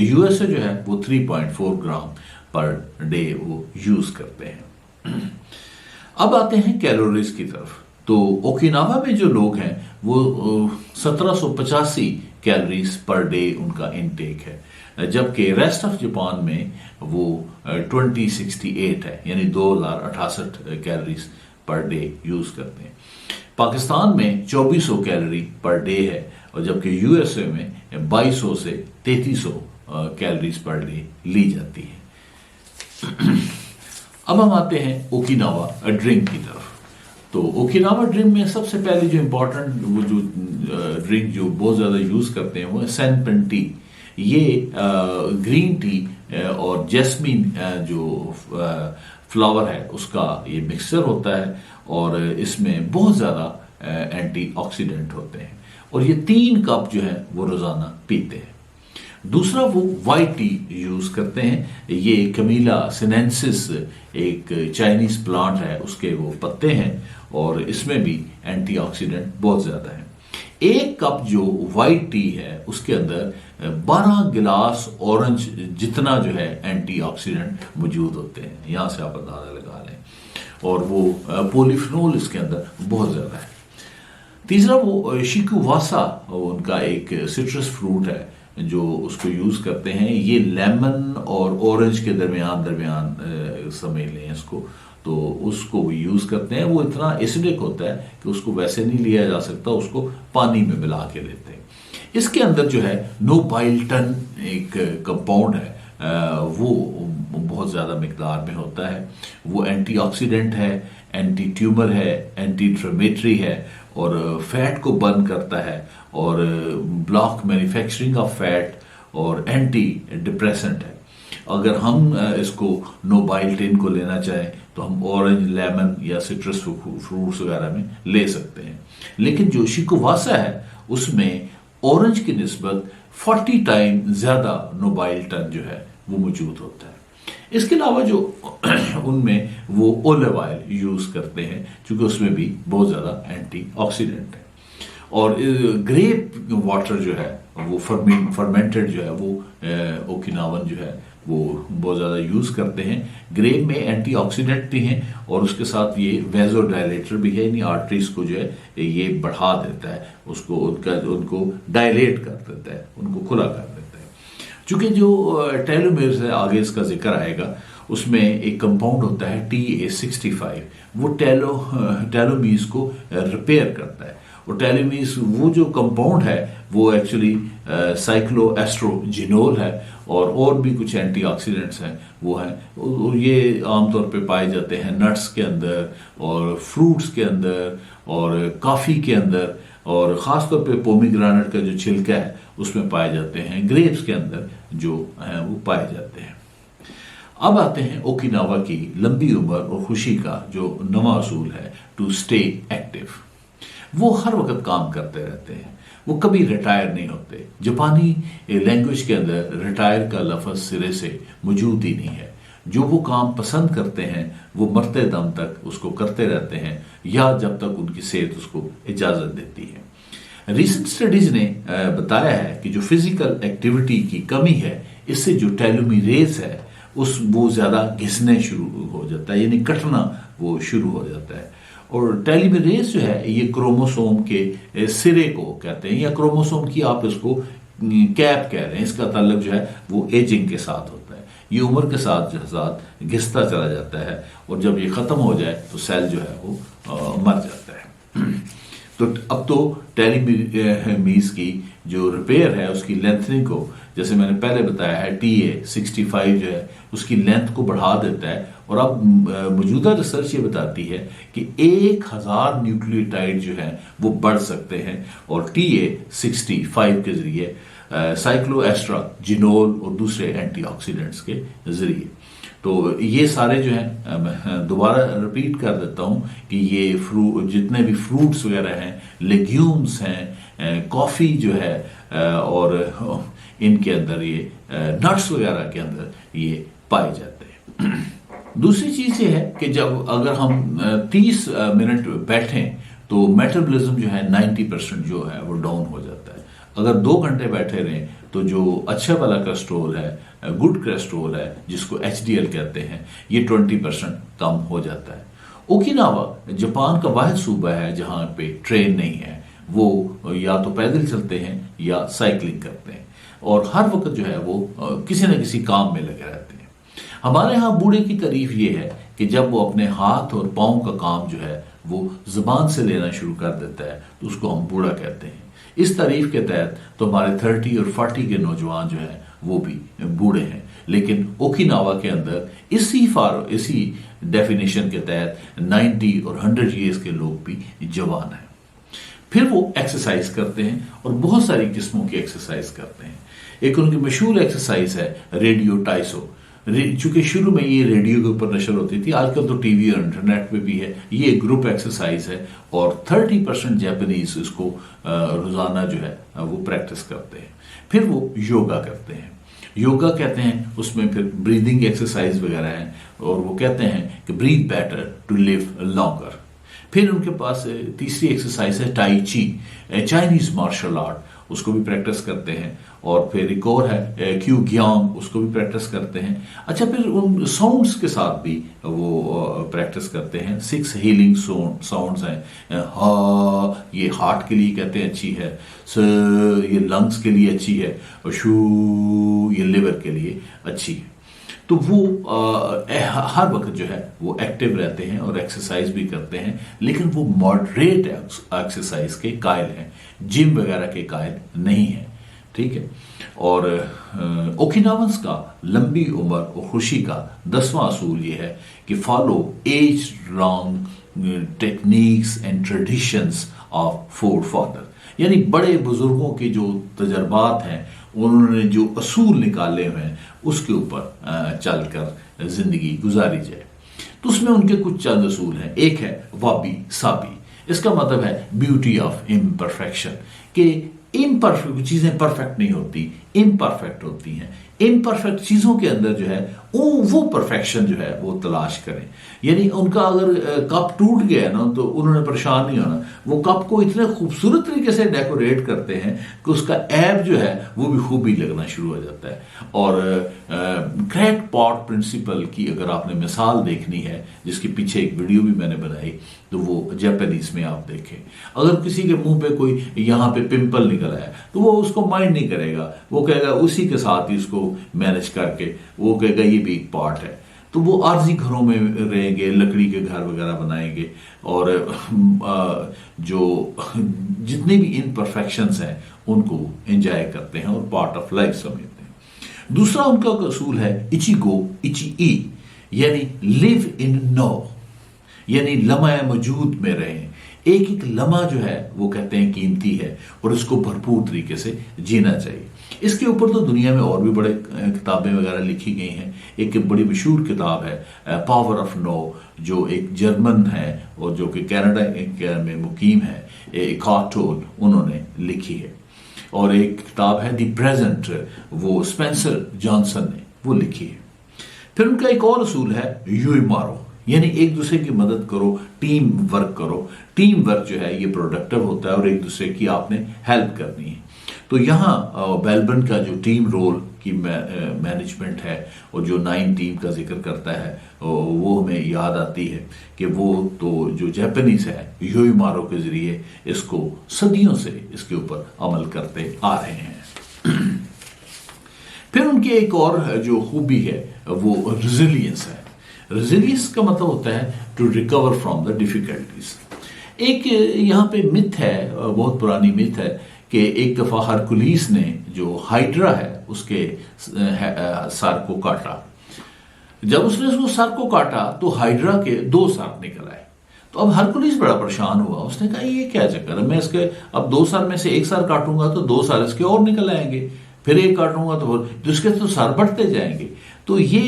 USA जो है वो 3.4 ग्राम पर डे वो यूज करते हैं। अब आते हैं कैलोरीज की तरफ। तो ओकिनावा में जो लोग हैं वो 1785 कैलोरीज पर डे उनका इनटेक है, जबकि रेस्ट ऑफ जापान में वो 2068 है, यानी 2068 कैलोरीज पर डे यूज करते हैं। पाकिस्तान में 2400 कैलोरी पर डे है, और जबकि USA में 2200 से 3300 कैलोरीज पर डे ली जाती है। अब हम आते हैं ओकिनावा ड्रिंक की तरफ। तो ओकिनावा ड्रिंक में सबसे पहले जो इम्पोर्टेंट वो जो ड्रिंक जो बहुत ज़्यादा यूज़ करते हैं वो है सैनपेन टी। ये ग्रीन टी और जैस्मीन जो फ्लावर है उसका ये मिक्सचर होता है, और इसमें बहुत ज़्यादा एंटीऑक्सीडेंट होते हैं, और ये 3 कप जो है वो रोज़ाना पीते हैं। दूसरा, वो वाइट टी यूज करते हैं। ये कमीला सिनेंसिस एक चाइनीज प्लांट है, उसके वो पत्ते हैं, और इसमें भी एंटीऑक्सीडेंट बहुत ज्यादा है। 1 कप जो वाइट टी है उसके अंदर 12 गिलास ऑरेंज जितना जो है एंटीऑक्सीडेंट मौजूद होते हैं। यहां से आप अंदाजा लगा लें, और वो पॉलीफिनोल इसके अंदर बहुत ज्यादा है। तीसरा, वो शिकुवासा उनका एक सिट्रस फ्रूट है जो उसको यूज करते हैं। ये लेमन और ऑरेंज के दरमियान समझ लें इसको, तो उसको भी यूज करते हैं। वो इतना एसिडिक होता है कि उसको वैसे नहीं लिया जा सकता, उसको पानी में मिला के लेते हैं। इसके अंदर जो है नोबाइल्टन एक कंपाउंड है, वो बहुत ज्यादा मिकदार में होता है। वो एंटीऑक्सीडेंट है, एंटी ट्यूमर है, एंटी इन्फ्लेमेटरी है, और फैट को बर्न करता है, और ब्लॉक मैन्युफैक्चरिंग ऑफ फैट, और एंटी डिप्रेसेंट है। अगर हम इसको नोबाइल्टिन को लेना चाहें तो हम ऑरेंज, लेमन या सिट्रस फ्रूट्स वगैरह में ले सकते हैं। लेकिन जो शिकुवासा है उसमें ऑरेंज की निस्बत 40 टाइम ज्यादा नोबाइल्टन जो है वो मौजूद होता है। इसके अलावा जो उनमें वो ओलिव ऑयल यूज करते हैं, क्योंकि उसमें भी बहुत ज्यादा एंटीऑक्सीडेंट है। और ग्रेप वाटर जो है वो फर्मेंटेड जो है वो ओकिनावन जो है वो बहुत ज़्यादा यूज़ करते हैं। ग्रेप में एंटीऑक्सीडेंट भी हैं, और उसके साथ ये वेजोडायलेटर भी है, यानी आर्टरीज को जो है ये बढ़ा देता है, उसको उनको डायलेट कर देता है, उनको खुला कर देता है। चूँकि जो टेलोमेर्स है, आगे इसका जिक्र आएगा, उसमें एक कंपाउंड होता है TA65, वो टेलोमीज को रिपेयर करता है। और टेलोमीर्स वो जो कंपाउंड है वो एक्चुअली साइक्लोएस्ट्रोजिनोल है, और भी कुछ एंटीऑक्सीडेंट्स हैं वो हैं, और ये आमतौर पे पाए जाते हैं नट्स के अंदर और फ्रूट्स के अंदर और कॉफ़ी के अंदर, और ख़ासतौर पे पोमीग्रेनेट का जो छिलका है उसमें पाए जाते हैं, ग्रेप्स के अंदर जो हैं वो पाए जाते हैं। अब आते हैं ओकिनावा की लंबी उम्र और खुशी का जो नवा असूल है, टू स्टे एक्टिव। वो हर वक्त काम करते रहते हैं, वो कभी रिटायर नहीं होते। जापानी लैंग्वेज के अंदर रिटायर का लफ्ज़ सिरे से मौजूद ही नहीं है। जो वो काम पसंद करते हैं वो मरते दम तक उसको करते रहते हैं, या जब तक उनकी सेहत उसको इजाज़त देती है। रिसेंट स्टडीज ने बताया है कि जो फिजिकल एक्टिविटी की कमी है, इससे जो टेलोमीरेज है वो ज़्यादा घिसने शुरू हो जाता है, यानी कटना वो शुरू हो जाता है। और टेलोमेरेज जो है ये क्रोमोसोम के सिरे को कहते हैं, या क्रोमोसोम की आप इसको कैप कह रहे हैं। इसका ताल्लुक जो है वो एजिंग के साथ होता है। ये उम्र के साथ साथ घिसता चला जाता है, और जब ये ख़त्म हो जाए तो सेल जो है वो मर जाता है। तो अब तो टेलोमीर्स की जो रिपेयर है उसकी लेंथनिंग को, जैसे मैंने पहले बताया है, TA65 जो है उसकी लेंथ को बढ़ा देता है। और अब मौजूदा रिसर्च ये बताती है कि 1000 न्यूक्लियोटाइड जो है वो बढ़ सकते हैं, और TA65 के जरिए साइक्लोएस्ट्रोजिनोल और दूसरे एंटीऑक्सीडेंट्स के जरिए। तो ये सारे जो हैं, मैं दोबारा रिपीट कर देता हूँ कि ये जितने भी फ्रूट्स वगैरह हैं, लेग्यूम्स हैं, कॉफ़ी जो है, और इनके अंदर ये नट्स वगैरह के अंदर ये पाए जाते हैं। दूसरी चीज़ ये है कि जब अगर हम 30 मिनट बैठें तो मेटाबॉलिज्म जो है 90% जो है वो डाउन हो जाता है। अगर 2 घंटे बैठे रहें तो जो अच्छा वाला कोलेस्ट्रॉल है, गुड कोलेस्ट्रॉल है, जिसको HDL कहते हैं, ये 20% कम हो जाता है। ओकिनावा जापान का वाहिद सूबा है जहाँ पे ट्रेन नहीं है। वो या तो पैदल चलते हैं या साइकिलिंग करते हैं, और हर वक्त जो है वो किसी न किसी काम में लगे रहते हैं। हमारे यहाँ बूढ़े की तारीफ ये है कि जब वो अपने हाथ और पाँव का काम जो है वो जुबान से लेना शुरू कर देता है तो उसको हम बूढ़ा कहते हैं। इस तारीफ के तहत तो हमारे 30 और 40 के नौजवान जो है वो भी बूढ़े हैं, लेकिन ओकिनावा के अंदर इसी डेफिनेशन के तहत 90 और 100 ईयर्स के लोग भी जवान हैं। फिर वो एक्सरसाइज करते हैं, और बहुत सारी किस्मों की एक्सरसाइज करते हैं। एक उनकी मशहूर एक्सरसाइज है रेडियो टाइसो। चूंकि शुरू में ये रेडियो के ऊपर नशर होती थी, आजकल तो टीवी और इंटरनेट पे भी है। ये ग्रुप एक्सरसाइज है, और 30% जापानीज इसको रोजाना जो है वो प्रैक्टिस करते हैं। फिर वो योगा करते हैं। योगा कहते हैं उसमें फिर ब्रीदिंग एक्सरसाइज वगैरह है, और वो कहते हैं कि breathe better to live longer. फिर उनके पास तीसरी एक्सरसाइज है टाई ची, चाइनीज मार्शल आर्ट, उसको भी प्रैक्टिस करते हैं। और फिर एक और है क्यू ग्यांग, उसको भी प्रैक्टिस करते हैं। अच्छा, फिर उन साउंड्स के साथ भी वो प्रैक्टिस करते हैं। 6 हीलिंग साउंड्स हैं। हा, ये हार्ट के लिए कहते हैं अच्छी है। स, ये लंग्स के लिए अच्छी है। और शू, ये लिवर के लिए अच्छी है। तो वो हर वक्त जो है वो एक्टिव रहते हैं और एक्सरसाइज भी करते हैं, लेकिन वो मॉडरेट एक्सरसाइज के कायल हैं, जिम वगैरह के कायल नहीं है। ठीक है। और ओकिनावंस का लंबी उम्र और खुशी का 10वां असूल ये है कि follow as long techniques and traditions of forefather, यानी बड़े बुजुर्गों के जो तजर्बात हैं, उन्होंने जो असूल निकाले हुए हैं, उसके ऊपर चलकर जिंदगी गुजारी जाए। तो उसमें उनके कुछ चंद असूल हैं। एक है वाबी साबी, इसका मतलब है ब्यूटी ऑफ इम्परफेक्शन, कि इम्परफेक्ट चीजें परफेक्ट नहीं होती, इम्परफेक्ट होती हैं। इम्परफेक्ट चीजों के अंदर जो है वो परफेक्शन जो है वो तलाश करें। यानी उनका अगर कप टूट गया ना तो उन्होंने परेशान नहीं होना, वो कप को इतने खूबसूरत तरीके से डेकोरेट करते हैं कि उसका ऐब जो है वो भी खूबी लगना शुरू हो जाता है। और क्रैक पॉट प्रिंसिपल की अगर आपने मिसाल देखनी है, जिसके पीछे एक वीडियो भी मैंने बनाई, तो वो जापानीज में आप देखें। अगर किसी के मुंह पे कोई यहाँ पे पिंपल निकल आया तो वो उसको माइंड नहीं करेगा, वो कहेगा उसी के साथ ही इसको मैनेज करके, वो कहेगा ये भी एक पार्ट है। तो वो आर्जी घरों में रहेंगे, लकड़ी के घर वगैरह बनाएंगे, और जो जितने भी इनपरफेक्शंस हैं उनको एंजॉय करते हैं और पार्ट ऑफ लाइफ समझते हैं। दूसरा उनका असूल है इचिगो इची ई, यानी लिव इन नो, यानी लम्हा मौजूद में रहें। एक एक लम्हा जो है वो कहते हैं कीमती है और इसको भरपूर तरीके से जीना चाहिए। इसके ऊपर तो दुनिया में और भी बड़े किताबें वगैरह लिखी गई हैं। एक बड़ी मशहूर किताब है पावर ऑफ नो, जो एक जर्मन है और जो कि कनाडा में मुकीम है, इकॉर्ट टोल, उन्होंने लिखी है। और एक किताब है द प्रेजेंट, वो स्पेंसर जॉनसन ने वो लिखी है। फिर उनका एक और असूल है यूई मारो, यानी एक दूसरे की मदद करो, टीम वर्क करो। टीम वर्क जो है ये प्रोडक्टिव होता है और एक दूसरे की आपने हेल्प करनी है। तो यहाँ बेलबर्न का जो टीम रोल की मैनेजमेंट है और जो 9 टीम का जिक्र करता है, वो हमें याद आती है कि वो तो जो जापानीज है यूई मारो के जरिए इसको सदियों से इसके ऊपर अमल करते आ रहे हैं। फिर उनकी एक और जो खूबी है वो रेजिलियंस है। रेजिलियंस का मतलब होता है to recover from the difficulties. एक यहाँ पे मिथ है, बहुत पुरानी मिथ है, कि एक दफा हरकुलिस ने जो हाइड्रा है उसके सर को काटा। जब उसने उसको सर को काटा तो हाइड्रा के 2 सर निकल आए। तो अब हरकुलिस बड़ा परेशान हुआ, उसने कहा ये क्या चक्कर है, मैं इसके अब 2 सर में से 1 सर काटूंगा तो 2 सर इसके और निकल आएंगे, फिर 1 काटूंगा तो इसके तो सर बढ़ते जाएंगे। तो ये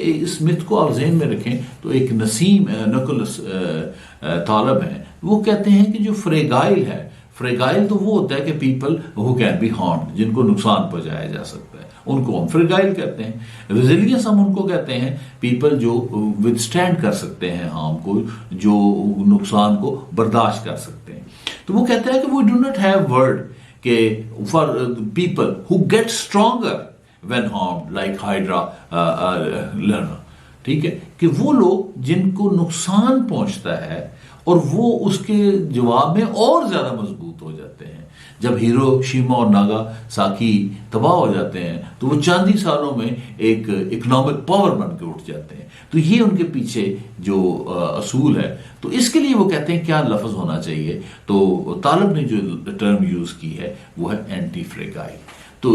इस मिथ को आप ज़हन में रखें। तो एक नसीम निकोलस तालब हैं, वो कहते हैं कि जो फ्रेगाइल है, फ्रेगाइल तो वो होता है कि people who can be harmed, जिनको नुकसान पहुंचाया जा सकता है, उनको हम फ्रेगाइल कहते हैं। रेजिलियंस हम उनको कहते हैं पीपल जो विदस्टैंड कर सकते हैं हार्म को, जो नुकसान को बर्दाश्त कर सकते हैं। तो वो कहते हैं कि we do not have word के for people who get stronger when harmed like hydra learner. ठीक है, कि वो लोग जिनको नुकसान पहुंचता है और वो उसके जवाब में और ज्यादा मजबूत हो जाते हैं। जब हिरोशिमा और नागासाकी तबाह हो जाते हैं तो वो चंद ही सालों में एक इकोनॉमिक पावर बन के उठ जाते हैं। तो ये उनके पीछे जो असूल है। तो इसके लिए वो कहते हैं क्या लफ्ज होना चाहिए, तो तालब ने जो टर्म यूज की है वो है एंटी फ्रेगाइल। तो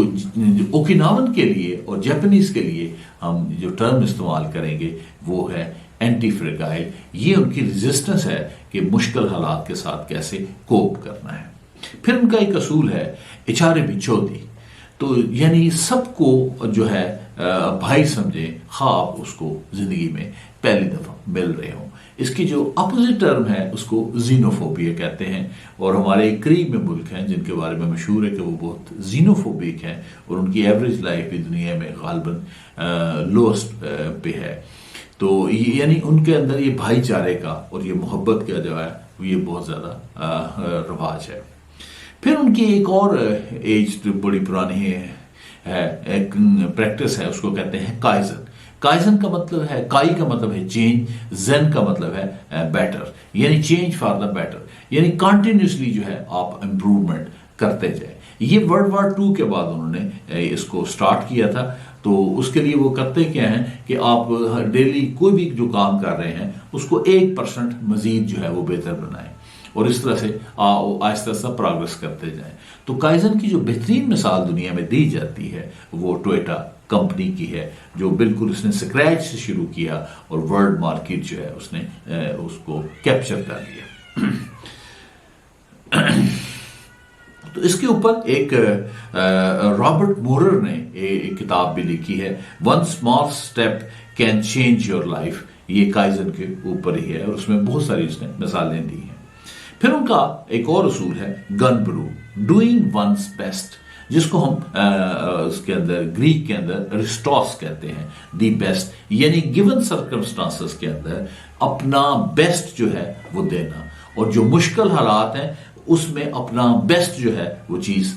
ओकिनावन के लिए और जापानीज के लिए हम जो टर्म इस्तेमाल करेंगे वो है एंटी फ्रेगाइल। ये उनकी रेजिस्टेंस है कि मुश्किल हालात के साथ कैसे कोप करना है। फिर उनका एक असूल है इचारे बिचौदी, तो यानी सबको जो है भाई समझे, खा आप उसको जिंदगी में पहली दफा मिल रहे हो। इसकी जो अपोजिट टर्म है उसको जीनोफोबिया कहते हैं। और हमारे एक करीब में मुल्क हैं जिनके बारे में मशहूर है कि वो बहुत जीनोफोबिक हैं और उनकी एवरेज लाइफ भी दुनिया में गालबन लोएस्ट पे है। तो यानी उनके अंदर ये भाईचारे का और ये मोहब्बत का जो है ये बहुत ज़्यादा रवाज है। फिर उनकी एक और एज बड़ी पुरानी है एक प्रैक्टिस है, उसको कहते हैं काइजन। काइजन का मतलब है, काई का मतलब है चेंज, जेन का मतलब है बेटर, यानी चेंज फॉर द बेटर, यानी कंटिन्यूसली जो है आप इंप्रूवमेंट करते जाए। ये वर्ल्ड वॉर 2 के बाद उन्होंने इसको स्टार्ट किया था। तो उसके लिए वो करते क्या हैं कि आप डेली कोई भी जो काम कर रहे हैं उसको 1% मजीद जो है वो बेहतर बनाएं और इस तरह से आहिस्ता आहिस्ता प्रोग्रेस करते जाएं। तो काइजन की जो बेहतरीन मिसाल दुनिया में दी जाती है वो टोयोटा कंपनी की है, जो बिल्कुल उसने स्क्रैच से शुरू किया और वर्ल्ड मार्केट जो है उसने उसको कैप्चर कर लिया। तो इसके ऊपर एक रॉबर्ट मोरर ने एक किताब भी लिखी है, one small step can change your life. ये काइजन के ऊपर ही है और उसमें बहुत सारी उसने मिसालें दी हैं। फिर उनका एक और असूल है गन ब्रू, डूइंग वंस बेस्ट, जिसको हम उसके अंदर ग्रीक के अंदर रिस्टॉस कहते हैं, दी बेस्ट, यानी गिवन सर्कमस्टांसेस के अंदर अपना बेस्ट जो है वो देना और जो मुश्किल हालात हैं उसमें अपना बेस्ट जो है वो चीज़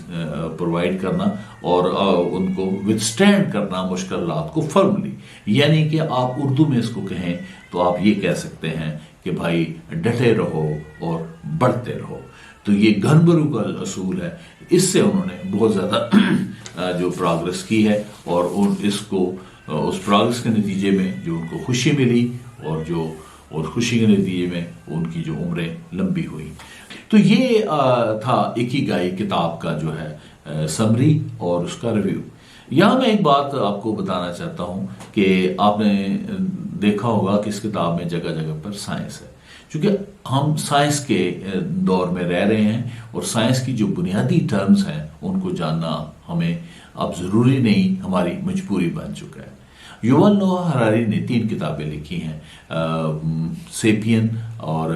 प्रोवाइड करना और उनको विदस्टैंड करना मुश्किल हालात को फर्मली। यानी कि आप उर्दू में इसको कहें तो आप ये कह सकते हैं कि भाई डटे रहो और बढ़ते रहो। तो ये घनबरू का असूल है, इससे उन्होंने बहुत ज़्यादा जो प्रोग्रेस की है और इसको उस प्रोग्रेस के नतीजे में जो उनको खुशी मिली और खुशी के नतीजे में उनकी जो उम्रें लंबी हुई। तो ये था इकिगाई किताब का जो है समरी और उसका रिव्यू। यहाँ मैं एक बात आपको बताना चाहता हूँ कि आपने देखा होगा कि इस किताब में जगह जगह पर साइंस है, क्योंकि हम साइंस के दौर में रह रहे हैं और साइंस की जो बुनियादी टर्म्स हैं उनको जानना हमें अब ज़रूरी नहीं, हमारी मजबूरी बन चुका है। युवल नोआ हरारी ने 3 किताबें लिखी हैं, सेपियन और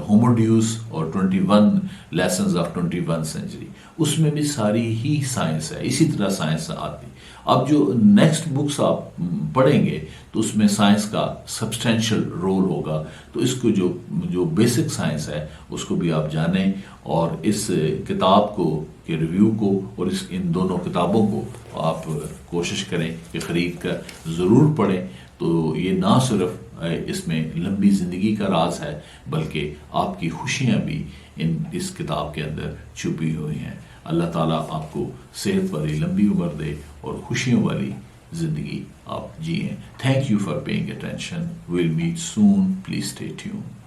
होमोड्यूस और 21 लेसन्स ऑफ 21 सेंचुरी। उसमें भी सारी ही साइंस है, इसी तरह साइंस आती। अब जो नेक्स्ट बुक्स आप पढ़ेंगे तो उसमें साइंस का सब्सटेंशियल रोल होगा, तो इसको जो बेसिक साइंस है उसको भी आप जानें और इस किताब को के रिव्यू को और इन दोनों किताबों को आप कोशिश करें कि ख़रीद कर ज़रूर पढ़ें। तो ये ना सिर्फ इसमें लंबी ज़िंदगी का राज है, बल्कि आपकी खुशियाँ भी इस किताब के अंदर छुपी हुई हैं। अल्लाह ताला आपको सेहत वाली लंबी उम्र दे और खुशियों वाली ज़िंदगी आप जिएं। Thank you for paying attention. Will meet soon. Please stay tuned.